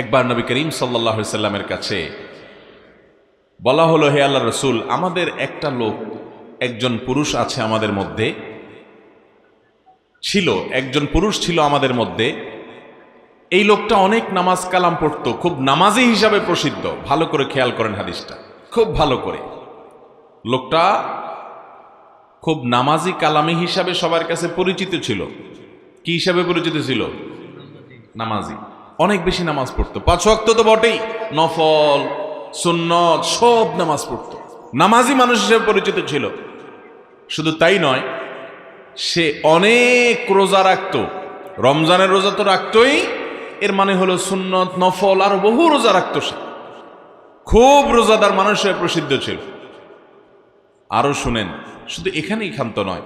একবার নবী করিম সাল্লাল্লাহু আলাইহি সাল্লামের কাছে বলা হলো, হে আল্লাহর রাসূল, আমাদের একটা লোক, একজন পুরুষ আছে আমাদের মধ্যে, একজন পুরুষ ছিল আমাদের মধ্যে। এই লোকটা অনেক নামাজ কালাম পড়তো, খুব নামাজি হিসাবে প্রসিদ্ধ। ভালো করে খেয়াল করেন হাদিসটা, খুব ভালো করে। লোকটা খুব নামাজি কালামি হিসাবে সবার কাছে পরিচিত ছিল। কি হিসাবে পরিচিত ছিল? নামাজি। অনেক বেশি নামাজ পড়তো, 5 ওয়াক্ত তো বটেই, নফল সুন্নত সব নামাজ পড়তো, নামাজি মানুষ হিসেবে পরিচিত ছিল। শুধু তাই নয়, সে অনেক রোজা রাখতো। রমজানের রোজা তো রাখতোই, এর মানে হলো সুন্নত নফল আর বহু রোজা রাখতো। সে খুব রোজাদার মানুষ হিসেবে প্রসিদ্ধ ছিল। আরো শুনেন, শুধু এখানেই ক্ষান্ত নয়,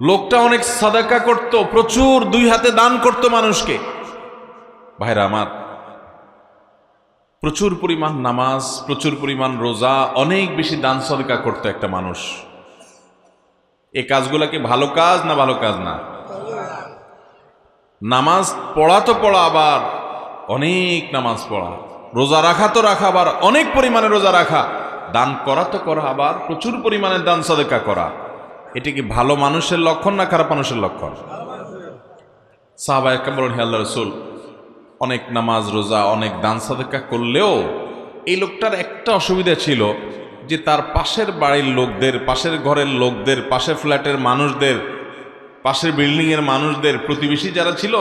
লোকটা অনেক সাদাকা করত, প্রচুর 2 হাতে দান করত মানুষকে। ভাইরা আমার, প্রচুর পরিমাণ নামাজ, প্রচুর পরিমাণ রোজা, অনেক বেশি দান সদকা করত একটা মানুষ। এই কাজগুলা কি ভালো কাজ না ভালো কাজ না? নামাজ পড়া তো পড়া, আবার অনেক নামাজ পড়া, রোজা রাখা তো রাখা, আবার অনেক পরিমাণে রোজা রাখা, দান করা তো করা, আবার প্রচুর পরিমাণে দান সদকা করা। এটি কি ভালো মানুষের লক্ষণ না খারাপ মানুষের লক্ষণ? সাহাবায়ে কেরাম বলেন, হে আল্লাহর রাসূল, অনেক নামাজ রোজা অনেক দান সদকা করলেও এই লোকটার একটা অসুবিধা ছিল, যে তার পাশের বাড়ির লোকদের, পাশের ঘরের লোকদের, পাশের ফ্ল্যাটের মানুষদের, পাশের বিল্ডিং এর মানুষদের, প্রতিবেশী যারা ছিল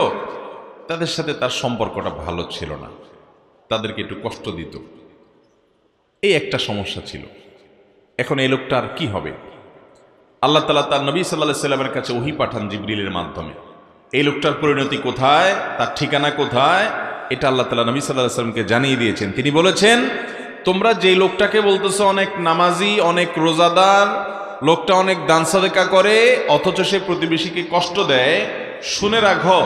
তাদের সাথে তার সম্পর্কটা ভালো ছিল না, তাদেরকে একটু কষ্ট দিত। এই একটা সমস্যা ছিল। এখন এই লোকটার কি হবে? আল্লাহ তাআলা তার নবী সাল্লাল্লাহু আলাইহি সাল্লামের কাছে ওহী পাঠান জিবরিলের মাধ্যমে। এই লোকটার পরিণতি কোথায়, তার ঠিকানা কোথায়, এটা আল্লাহ তাআলা নবী সাল্লাল্লাহু আলাইহি সাল্লামকে জানিয়ে দিয়েছেন। তিনি বলেছেন, তোমরা যে লোকটাকে বলতেছো অনেক নামাজি, অনেক রোজাদার, লোকটা অনেক দান সাদকা করে, অথচ সে প্রতিবেশীকে কষ্ট দেয়, শুনে রাখো,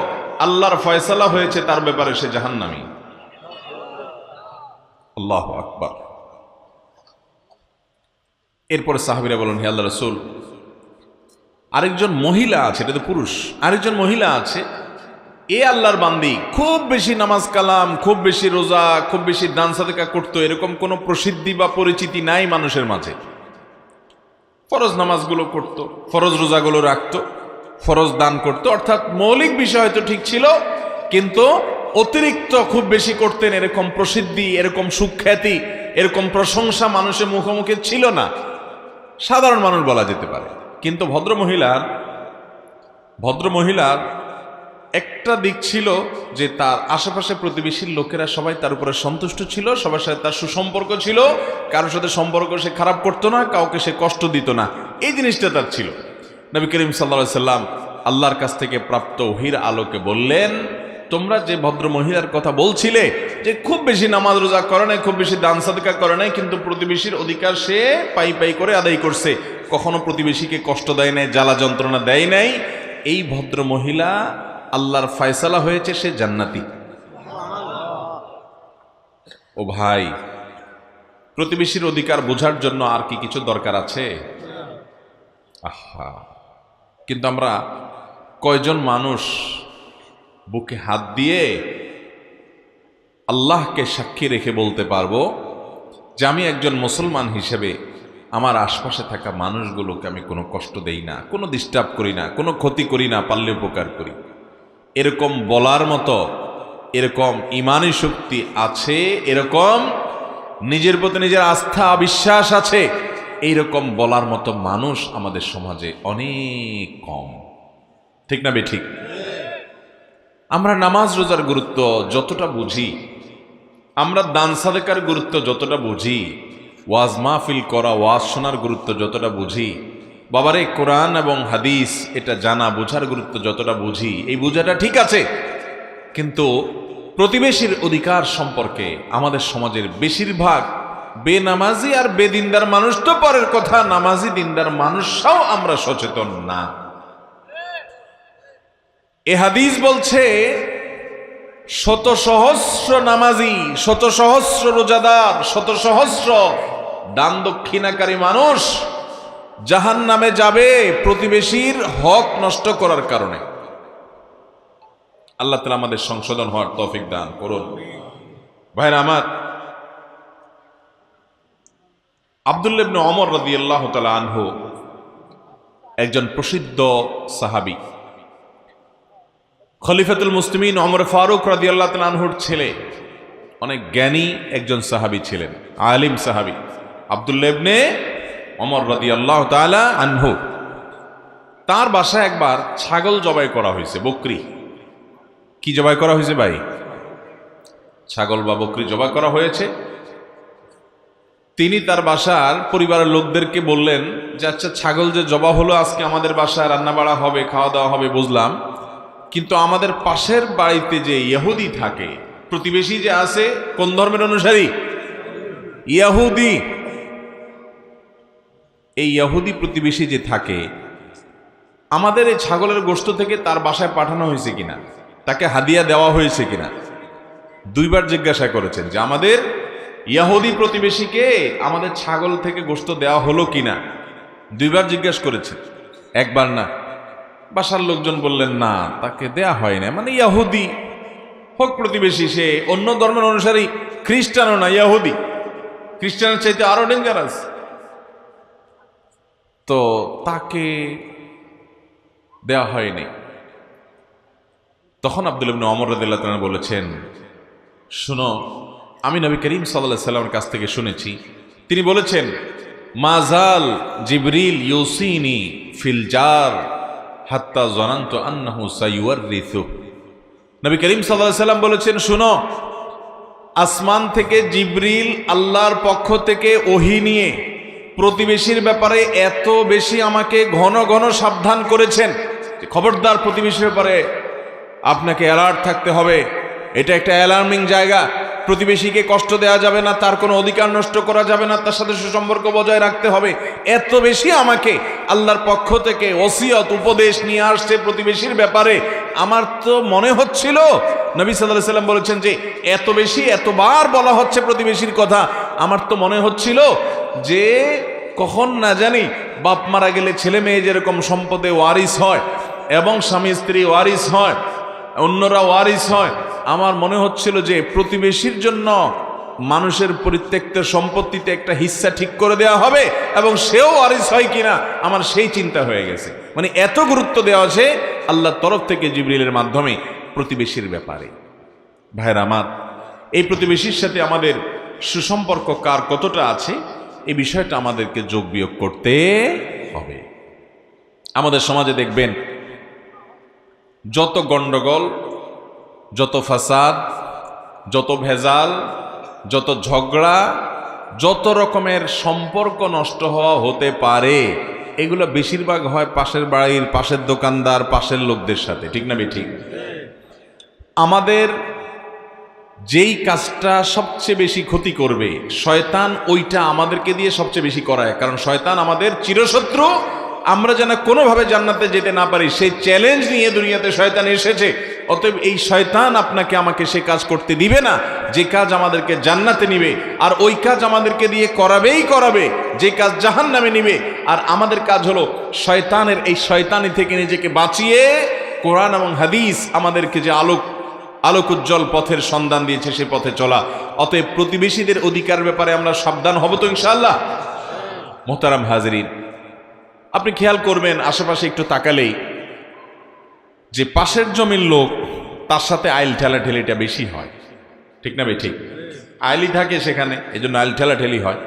আল্লাহর ফয়সালা হয়েছে তার ব্যাপারে, সে জাহান্নামী। আল্লাহু আকবার। এরপরে সাহাবীরা বলেন, হে আল্লাহর রাসূল, আরেকজন মহিলা আছে, এটা তো পুরুষ, আরেকজন মহিলা আছে, এ আল্লাহর বান্দি, খুব বেশি নামাজ কালাম, খুব বেশি রোজা, খুব বেশি দান সাদকা করতো, এরকম কোনো প্রসিদ্ধি বা পরিচিতি নাই মানুষের মাঝে। ফরজ নামাজগুলো করত, ফরজ রোজাগুলো রাখতো, ফরজ দান করত, অর্থাৎ মৌলিক বিষয় হয়তো ঠিক ছিল, কিন্তু অতিরিক্ত খুব বেশি করতেন, এরকম প্রসিদ্ধি, এরকম সুখ্যাতি, এরকম প্রশংসা মানুষের মুখোমুখি ছিল না। সাধারণ মানুষ বলা যেতে পারে। কিন্তু ভদ্রমহিলার একটা দিক ছিল যে তার আশেপাশে প্রতিবেশীর লোকেরা সবাই তার উপরে সন্তুষ্ট ছিল, সবার সাথে তার সুসম্পর্ক ছিল, কারোর সাথে সম্পর্ক সে খারাপ করতো না, কাউকে সে কষ্ট দিত না, এই জিনিসটা তার ছিল। নবী করিম সাল্লাল্লাহু আলাইহি সাল্লাম আল্লাহর কাছ থেকে প্রাপ্ত ওহীর আলোকে বললেন, তোমরা যে ভদ্র মহিলার কথা বলছিলে, যে খুব বেশি নামাজ রোজা করে নাই, খুব বেশি দান সাদকা করে নাই, কিন্তু প্রতিবেশীর অধিকার সে পাই পাই করে আদায় করছে, কখনো প্রতিবেশীকে কষ্ট দেয় নাই, জ্বালা যন্ত্রণা দেয় নাই, এই ভদ্র মহিলা আল্লাহর ফয়সালা হয়েছে, সে জান্নাতি। ও ভাই, প্রতিবেশীর অধিকার বোঝার জন্য আর কি কিছু দরকার আছে? আহা, কিন্তু আমরা কয়জন মানুষ বুকে হাত দিয়ে আল্লাহকে সাক্ষী রেখে বলতে পারবো যে আমি একজন মুসলমান হিসেবে আমার আশপাশে থাকা মানুষগুলোকে আমি কোনো কষ্ট দেই না, কোনো ডিস্টার্ব করি না, কোনো ক্ষতি করি না, পারলে উপকার করি। এরকম বলার মতো, এরকম ঈমানী শক্তি আছে, এরকম নিজের প্রতি নিজের আস্থা বিশ্বাস আছে, এইরকম বলার মতো মানুষ আমাদের সমাজে অনেক কম। ঠিক না বেঠিক? আমরা নামাজ রোজার গুরুত্ব যতটা বুঝি, আমরা দান সাদকার গুরুত্ব যতটা বুঝি, ওয়াজ মাহফিল করা, ওয়াজ শোনার গুরুত্ব যতটা বুঝি, বাবারে কোরআন এবং হাদিস এটা জানা বোঝার গুরুত্ব যতটা বুঝি, এই বোঝাটা ঠিক আছে, কিন্তু প্রতিবেশীর অধিকার সম্পর্কে আমাদের সমাজের বেশিরভাগ বেনামাজি আর বেদিনদার মানুষ তো পরের কথা, নামাজি দিনদার মানুষরাও আমরা সচেতন না। এ হাদিস বলছে, শত সহস্র নামাজি, শত সহস্র রোজাদার, শত সহস্র দান দক্ষিণাকারী মানুষ জাহান্নামে যাবে প্রতিবেশীর হক নষ্ট করার কারণে। আল্লাহ তাআলা আমাদের সংশোধন হওয়ার তৌফিক দান করুন। ভাইরা আমার, আব্দুল্লাহ ইবনে ওমর রাদিয়াল্লাহু তাআলা আনহু একজন প্রসিদ্ধ সাহাবী, খলিফাতুল মুসলিমিন ওমর ফারুক রাদিয়াল্লাহু তাআলা আনহুর ছেলে, অনেক জ্ঞানী একজন সাহাবী ছিলেন, আলিম সাহাবী আব্দুল্লাহ ইবনে ওমর রাদিয়াল্লাহু তাআলা আনহু। তার বাসায় একবার ছাগল জবাই করা হয়েছে, বকরি। কি জবাই করা হয়েছে ভাই? ছাগল বা বকরি জবাই করা হয়েছে। তিনি তার বাসার পরিবারের লোকদেরকে বললেন যে আচ্ছা, ছাগল যে জবা হলো, আজকে আমাদের বাসায় রান্না বাড়া হবে, খাওয়া দাওয়া হবে বুঝলাম, কিন্তু আমাদের পাশের বাড়িতে যে ইহুদি থাকে, প্রতিবেশী যে আছে, কোন ধর্মের অনুসারী? ইহুদি। এই ইহুদি প্রতিবেশী যে থাকে, আমাদের এই ছাগলের গোশত থেকে তার বাসায় পাঠানো হয়েছে কিনা, তাকে হাদিয়া দেওয়া হয়েছে কিনা, দুইবার জিজ্ঞাসা করেছেন যে আমাদের ইহুদি প্রতিবেশীকে আমাদের ছাগল থেকে গোশত দেওয়া হলো কিনা, দুইবার জিজ্ঞাসা করেছেন, একবার না। বাসার লোকজন বললেন না, তাকে দেয়া হয় না, মানে ইহুদি হোক প্রতিবেশী, সে অন্য ধর্মের অনুসারী, খ্রিস্টানও না, ইহুদি। খ্রিস্টানের চাইতে আরো ডেঞ্জারাস, তো তাকে দেওয়া হয়নি। তখন আব্দুল্লাহ ইবনে ওমর রাদিয়াল্লাহু তাআলা বলেছেন, শুনো, আমি নবী করিম সাল্লাল্লাহু আলাইহি সাল্লামের কাছ থেকে শুনেছি, তিনি বলেছেন, মাজাল জিবরিল ইউসিনি ফিল জার হাত্তা জানান্তু আন্নাহু সায়ুয়ারিসু। নবী করিম সাল্লাল্লাহু আলাইহি সাল্লাম বলেছেন, শুনো, আসমান থেকে জিবরিল আল্লাহর পক্ষ থেকে ওহী নিয়ে প্রতিবেশীর ব্যাপারে এত বেশি আমাকে ঘন ঘন সাবধান করেছেন, খবরদার প্রতিবেশীর ব্যাপারে আপনাকে অ্যালার্ট থাকতে হবে, এটা একটা অ্যালার্মিং জায়গা, প্রতিবেশীকে কষ্ট দেওয়া যাবে না, তার কোনো অধিকার নষ্ট করা যাবে না, তার সাথে সুসম্পর্ক বজায় রাখতে হবে। এত বেশি আমাকে আল্লাহর পক্ষ থেকে ওসিয়ত, উপদেশ নিয়ে আসছে প্রতিবেশীর ব্যাপারে। আমার তো মনে হচ্ছিল, নবী সাল্লাল্লাহু আলাইহি সাল্লাম বলেছেন যে এত বেশি, এতবার বলা হচ্ছে প্রতিবেশীর কথা, আমার তো মনে হচ্ছিল যে কখন না জানি বাপ মারা গেলে ছেলে মেয়ে যেরকম সম্পদে ওয়ারিস হয় এবং স্বামী স্ত্রী ওয়ারিস হয়, অন্যরা ওয়ারিস হয়, আমার মনে হচ্ছিল যে প্রতিবেশীর জন্য মানুষের পরিত্যক্ত সম্পত্তিতে একটা হিস্সা ঠিক করে দেওয়া হবে এবং সেও ওয়ারিস হয় কিনা, আমার সেই চিন্তা হয়ে গেছে। মানে এত গুরুত্ব দেওয়া আছে আল্লাহর তরফ থেকে জিবরিলের মাধ্যমে প্রতিবেশীর ব্যাপারে। ভাইরা আমার, এই প্রতিবেশীর সাথে আমাদের সুসম্পর্ক কার কতটা আছে, এই বিষয়টা আমাদেরকে যোগ বিয়োগ করতে হবে। আমাদের সমাজে দেখবেন যত গন্ডগোল, যত ফাসাদ, যত ভেজাল, যত ঝগড়া, যত রকমের সম্পর্ক নষ্ট হওয়া হতে পারে, এগুলো বেশিরভাগ হয় পাশের বাড়ির, পাশের দোকানদার, পাশের লোকদের সাথে, ঠিক না বেঠিক? আমাদের যেই কাজটা সবচেয়ে বেশি ক্ষতি করবে, শয়তান ওইটা আমাদেরকে দিয়ে সবচেয়ে বেশি করায়, কারণ শয়তান আমাদের চিরশত্রু। আমরা যেন কোনোভাবে জান্নাতে যেতে না পারি, সেই চ্যালেঞ্জ নিয়ে দুনিয়াতে শয়তান এসেছে। অতএব এই শয়তান আপনাকে আমাকে সে কাজ করতে দিবে না যে কাজ আমাদেরকে জান্নাতে নিবে, আর ওই কাজ আমাদেরকে দিয়ে করাবেই করাবে যে কাজ জাহান্নামে নিবে। আর আমাদের কাজ হলো শয়তানের এই শয়তানি থেকে নিজেকে বাঁচিয়ে কোরআন এবং হাদিস আমাদেরকে যে আলোক উজ্জ্বল পথের সন্ধান দিয়েছে সে পথে চলা। অতএব প্রতিবেশীদের অধিকার ব্যাপারে আমরা সাবধান হব তো ইনশাআল্লাহ। মোহতারাম হাজরিন, আপনি খেয়াল করবেন আশেপাশে একটু তাকালেই যে পাশের জমির লোক, তার সাথে আইল ঠেলাঠেলিটা বেশি হয়, ঠিক না ভাই? ঠিক, আইলি থাকে সেখানে, এই জন্য আইল ঠেলাঠেলি হয়।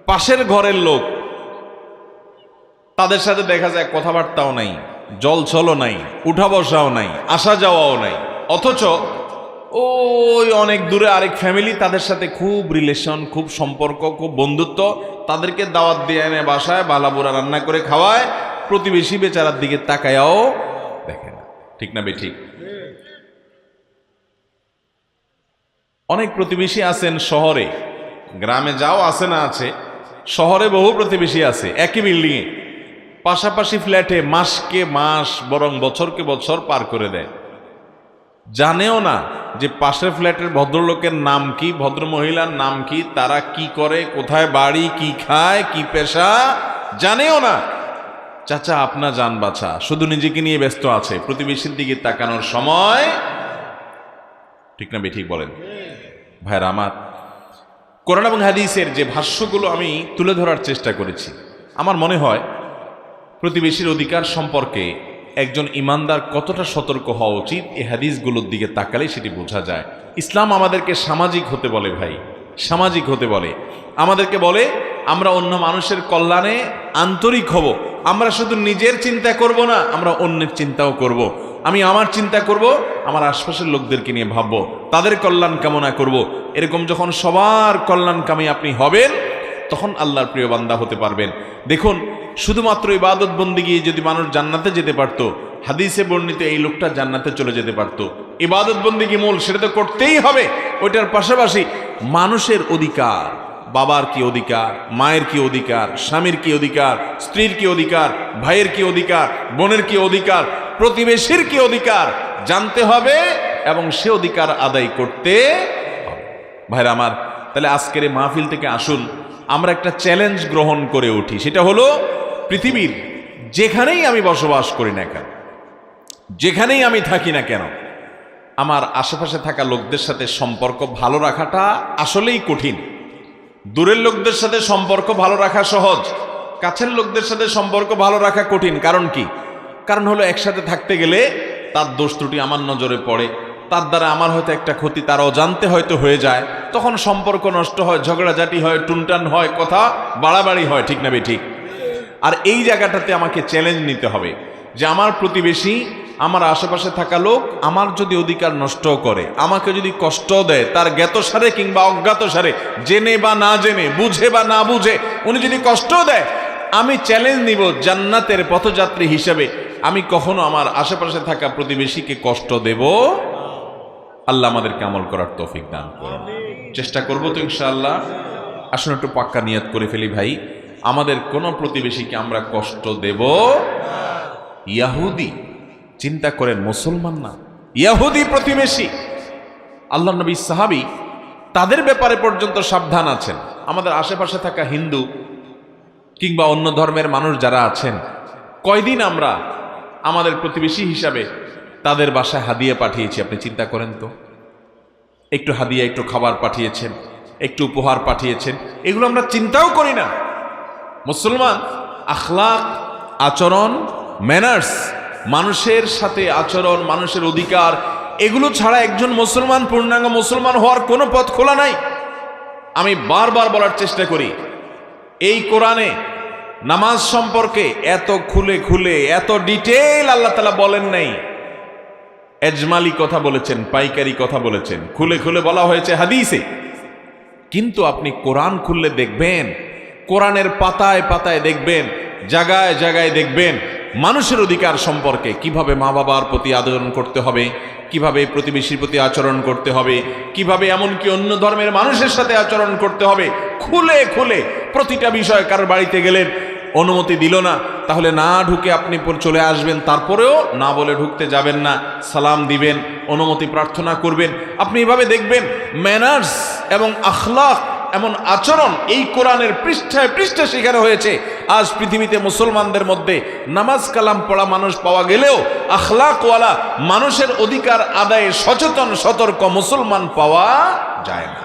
পাশের ঘরের লোক, তাদের সাথে দেখা যায় কথাবার্তাও নাই, জল ছলও নাই, উঠা বসাও নাই, আসা যাওয়াও নাই, অথচ ওই অনেক দূরে আরেক ফ্যামিলি, তাদের সাথে খুব রিলেশন, খুব সম্পর্ক, খুব বন্ধুত্ব, তাদেরকে দাওয়াত দিয়ে এনে বাসায় বালাবুরা রান্না করে খাওয়ায়, প্রতিবেশী বেচারার দিকে তাকায়াও দেখে না, ঠিক না বে ঠিক? অনেক প্রতিবেশী আছেন শহরে, গ্রামে যাও আছে না আছে, শহরে বহু প্রতিবেশী আছে একই বিল্ডিংয়ে, পাশাপাশি ফ্ল্যাটে, মাসকে মাস বরং বছরকে বছর পার করে দেয়, জানেও না যে পাশের ফ্ল্যাটের ভদ্রলোকের নাম কি, ভদ্র মহিলার নাম কি, তারা কি করে, কোথায় বাড়ি, কি খায়, কি পেশা, জানেও না। চাচা আপনা জান বাছা, শুধু নিজেকে নিয়ে ব্যস্ত আছে, প্রতিবেশীর দিকে তাকানোর সময়, ঠিক না বেঠিক বলেন? ভাইরা আমার, কোরআন এবং হাদিসের যে ভাষ্যগুলো আমি তুলে ধরার চেষ্টা করেছি, আমার মনে হয় প্রতিবেশীর অধিকার সম্পর্কে একজন ইমানদার কতটা সতর্ক হওয়া উচিত এই হাদিসগুলোর দিকে তাকালে সেটি বোঝা যায়। ইসলাম আমাদেরকে সামাজিক হতে বলে ভাই, সামাজিক হতে বলে, আমাদেরকে বলে আমরা অন্য মানুষের কল্যাণে আন্তরিক হব। আমরা শুধু নিজের চিন্তা করব না, আমরা অন্যের চিন্তাও করব। আমি আমার চিন্তা করব, আমার আশপাশের লোকদেরকে নিয়ে ভাববো, তাদের কল্যাণ কামনা করব। এরকম যখন সবার কল্যাণকামী আপনি হবেন, তখন আল্লাহর প্রিয় বান্দা হতে পারবেন। দেখুন, শুধুমাত্র ইবাদত বন্দেগী যদি মানুষ জান্নাতে যেতে পারত, হাদিসে বর্ণিত এই লোকটা জান্নাতে চলে যেতে পারত। ইবাদত বন্দেগী মূল, সেটা তো করতেই হবে। ওইটার পাশাপাশি মানুষের অধিকার, বাবার কি অধিকার, মায়ের কি অধিকার, স্বামীর কি অধিকার, স্ত্রীর কি অধিকার, ভাইয়ের কি অধিকার, বোনের কি অধিকার, প্রতিবেশীর কি অধিকার জানতে হবে এবং সে অধিকার আদায় করতে হবে। ভাইরা আমার, তাহলে আজকের এই মাহফিল থেকে আসুন আমরা একটা চ্যালেঞ্জ গ্রহণ করে উঠি। সেটা হলো, পৃথিবীর যেখানেই আমি বসবাস করি না কেন, যেখানেই আমি থাকি না কেন, আমার আশেপাশে থাকা লোকদের সাথে সম্পর্ক ভালো রাখাটা আসলেই কঠিন। দূরের লোকদের সাথে সম্পর্ক ভালো রাখা সহজ, কাছের লোকদের সাথে সম্পর্ক ভালো রাখা কঠিন। কারণ কি? কারণ হলো একসাথে থাকতে গেলে তার দোষ ত্রুটি আমার নজরে পড়ে, তার দ্বারা আমার হয়তো একটা ক্ষতি তার অজান্তে হয়তো হয়ে যায়, তখন সম্পর্ক নষ্ট হয়, ঝগড়াঝাটি হয়, টুনটান হয়, কথা বাড়াবাড়ি হয়, ঠিক না বে ঠিক? আর এই জায়গাটাতে আমাকে চ্যালেঞ্জ নিতে হবে যে আমার প্রতিবেশী, আমার আশেপাশে থাকা লোক আমার যদি অধিকার নষ্ট করে, আমাকে যদি কষ্ট দেয়, তার জ্ঞাতসারে কিংবা অজ্ঞাতসারে, জেনে বা না জেনে, বুঝে বা না বুঝে, উনি যদি কষ্ট দেয়, আমি চ্যালেঞ্জ নিব জান্নাতের পথযাত্রী হিসেবে আমি কখনো আমার আশেপাশে থাকা প্রতিবেশীকে কষ্ট দেব। আল্লাহ আমাদেরকে আমল করার তৌফিক দান করুন। চেষ্টা করবো তো ইনশাআল্লাহ। আসুন একটু পাক্কা নিয়ত করে ফেলি ভাই, আমাদের কোন প্রতিবেশীকে আমরা কষ্ট দেব। ইয়াহুদি, চিন্তা করেন, মুসলমান না, ইয়াহুদি প্রতিবেশী। আল্লাহ নবী সাহাবী তাদের ব্যাপারে পর্যন্ত সাবধান আছেন। আমাদের আশেপাশে থাকা হিন্দু কিংবা অন্য ধর্মের মানুষ যারা আছেন, কয়দিন আমরা আমাদের প্রতিবেশী হিসাবে তাদের বাসায় হাদিয়া পাঠিয়েছি, আপনি চিন্তা করেন তো। একটু হাদিয়া, একটু খাবার পাঠিয়েছেন, একটু উপহার পাঠিয়েছেন, এগুলো আমরা চিন্তাও করি না। মুসলমান আখলাক, আচরণ, ম্যানার্স, মানুষের সাথে আচরণ, মানুষের অধিকার, এগুলো ছাড়া একজন মুসলমান পূর্ণাঙ্গ মুসলমান হওয়ার কোনো পথ খোলা নাই। আমি বারবার বলার চেষ্টা করি, এই কোরআনে নামাজ সম্পর্কে এত খুলে খুলে, এত ডিটেইল আল্লাহ তাআলা বলেন নাই। এজমালি কথা বলেছেন, পাইকারি কথা বলেছেন, খুলে খুলে বলা হয়েছে হাদিসে। কিন্তু আপনি কোরআন খুললে দেখবেন, কোরআনের পাতায় পাতায় দেখবেন, জায়গায় জায়গায় দেখবেন মানুষের অধিকার সম্পর্কে, কিভাবে মা বাবার প্রতি আচরণ করতে হবে, কিভাবে প্রতিবেশীর প্রতি আচরণ করতে হবে, কিভাবে এমনকি অন্য ধর্মের মানুষের সাথে আচরণ করতে হবে, খুলে খুলে প্রতিটা বিষয়। কারোর বাড়িতে গেলেন, অনুমতি দিল না, তাহলে না ঢুকে আপনি চলে আসবেন, তারপরেও না বলে ঢুকতে যাবেন না, সালাম দিবেন, অনুমতি প্রার্থনা করবেন। আপনি এভাবে দেখবেন ম্যানার্স এবং আখলাক, এমন আচরণ এই কোরআনের পৃষ্ঠায় পৃষ্ঠায় শেখানো হয়েছে। আজ পৃথিবীতে মুসলমানদের মধ্যে নামাজ কালাম পড়া মানুষ পাওয়া গেলেও আখলাকওয়ালা, মানুষের অধিকার আদায়ে সচেতন সতর্ক মুসলমান পাওয়া যায় না।